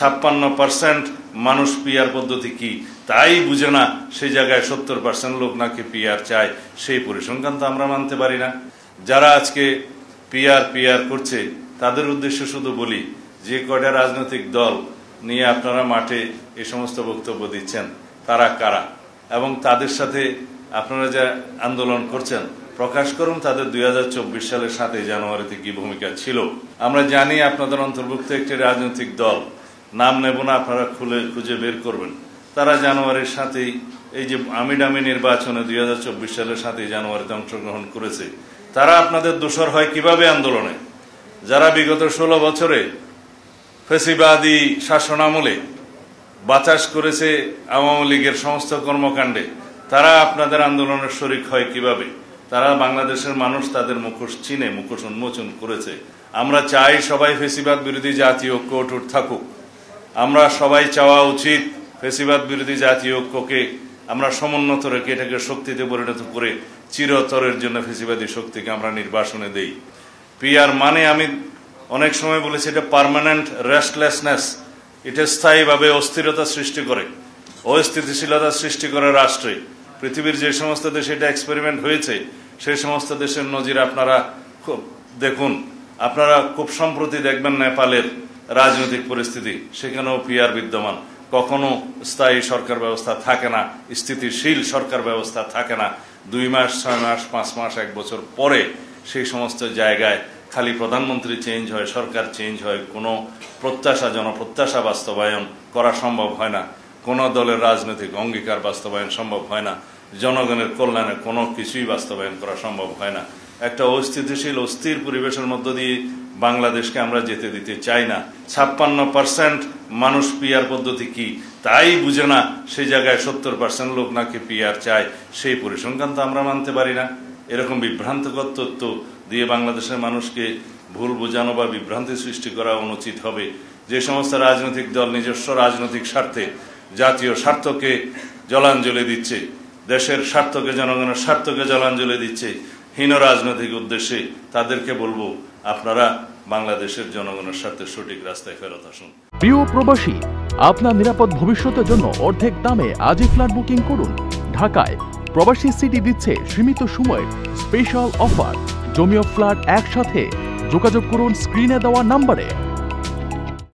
56% মানুষ পিআর পদ্ধতি কি তাই বুঝে না, সেই জায়গায় 70% লোক নাকি পিআর চায়, সেই পরিসংখ্যান তো আমরা মানতে পারি না। যারা আজকে পিআর করছে তাদের উদ্দেশ্যে শুধু বলি, যে কয়টা রাজনৈতিক দল নিয়ে আপনারা মাঠে এই সমস্ত বক্তব্য দিচ্ছেন তারা কারা, এবং তাদের সাথে আপনারা যে আন্দোলন করছেন প্রকাশ করুন তাদের 2024 সালের 7 জানুয়ারিতে কি ভূমিকা ছিল। আমরা জানি আপনাদের অন্তর্ভুক্ত একটি রাজনৈতিক দল, নাম নেব না, আপনারা খুঁজে বের করবেন, তারা জানুয়ারির 7 এই যে আমিডামি নির্বাচনে 2024 সালের 7 জানুয়ারিতে অংশগ্রহণ করেছে। তারা আপনাদের দোসর হয় কিভাবে আন্দোলনে? যারা বিগত 16 বছরে ফ্যাসিবাদী শাসনামলে বাতাস করেছে আওয়ামী লীগের সমস্ত কর্মকাণ্ডে, তারা আপনাদের আন্দোলনের শরিক হয় কিভাবে? তারা বাংলাদেশের মানুষ তাদের মুখোশ চিনে, মুখোশ উন্মোচন করেছে। আমরা চাই সবাই ফ্যাসিবাদ বিরোধী জাতীয় ঐক্য অটুট থাকুক। আমরা সবাই চাওয়া উচিত ফ্যাসিবাদ বিরোধী জাতীয় ঐক্যকে আমরা সমুন্নত রেখে এটাকে শক্তিতে পরিণত করে চিরতরের জন্য ফ্যাসিবাদী শক্তিকে আমরা নির্বাসনে দেই। পিআর মানে আমি অনেক সময় বলেছি এটা পার্মানেন্ট রেস্টলেসনেস, এটা স্থায়ীভাবে অস্থিরতা সৃষ্টি করে, অস্থিতিশীলতা সৃষ্টি করে রাষ্ট্রে। পৃথিবীর যে সমস্ত দেশে এটা এক্সপেরিমেন্ট হয়েছে সেই সমস্ত দেশের নজির আপনারা দেখুন। আপনারা খুব সম্প্রতি দেখবেন নেপালের রাজনৈতিক পরিস্থিতি, সেখানেও পিআর বিদ্যমান। কখনো স্থায়ী সরকার ব্যবস্থা থাকে না, স্থিতিশীল সরকার ব্যবস্থা থাকে না। 2 মাস, 6 মাস, 5 মাস, 1 বছর পরে সেই সমস্ত জায়গায় খালি প্রধানমন্ত্রী চেঞ্জ হয়, সরকার চেঞ্জ হয়, কোনো জনপ্রত্যাশা বাস্তবায়ন করা সম্ভব হয় না, কোনো দলের রাজনৈতিক অঙ্গীকার বাস্তবায়ন সম্ভব হয় না, জনগণের কল্যাণে কোনো কিছুই বাস্তবায়ন করা সম্ভব হয় না। একটা অস্থিতিশীল অস্থির পরিবেশের মধ্য দিয়ে বাংলাদেশকে আমরা যেতে দিতে চাই না। 56% মানুষ পিআর পদ্ধতি কি তাই বুঝে না, সেই জায়গায় 70% লোক নাকি পিআর চায়, সেই পরিসংখ্যান তো আমরা মানতে পারি না। এরকম বিভ্রান্তকর তথ্য দিয়ে বাংলাদেশের মানুষকে ভুল বোঝানো বা বিভ্রান্তি সৃষ্টি করা অনুচিত হবে। যে সমস্ত রাজনৈতিক দল নিজস্ব রাজনৈতিক স্বার্থে, জাতীয় স্বার্থকে জলাঞ্জলি দিচ্ছে, দেশের স্বার্থকে, জনগণের স্বার্থকে জলাঞ্জলি দিচ্ছে হীন রাজনৈতিক উদ্দেশ্যে, তাদেরকে বলবো আপনারা বাংলাদেশের জনগণের স্বার্থে সঠিক রাস্তায় ফেরত আসুন। প্রিয় প্রবাসী, আপনার নিরাপদ ভবিষ্যতের জন্য অর্ধেক দামে আজই ফ্ল্যাট বুকিং করুন। ঢাকায় প্রবাসী সিটি দিচ্ছে সীমিত সময়ের স্পেশাল অফার। জমি ও ফ্ল্যাট একসাথে, যোগাযোগ করুন স্ক্রিনে দেওয়া নম্বরে।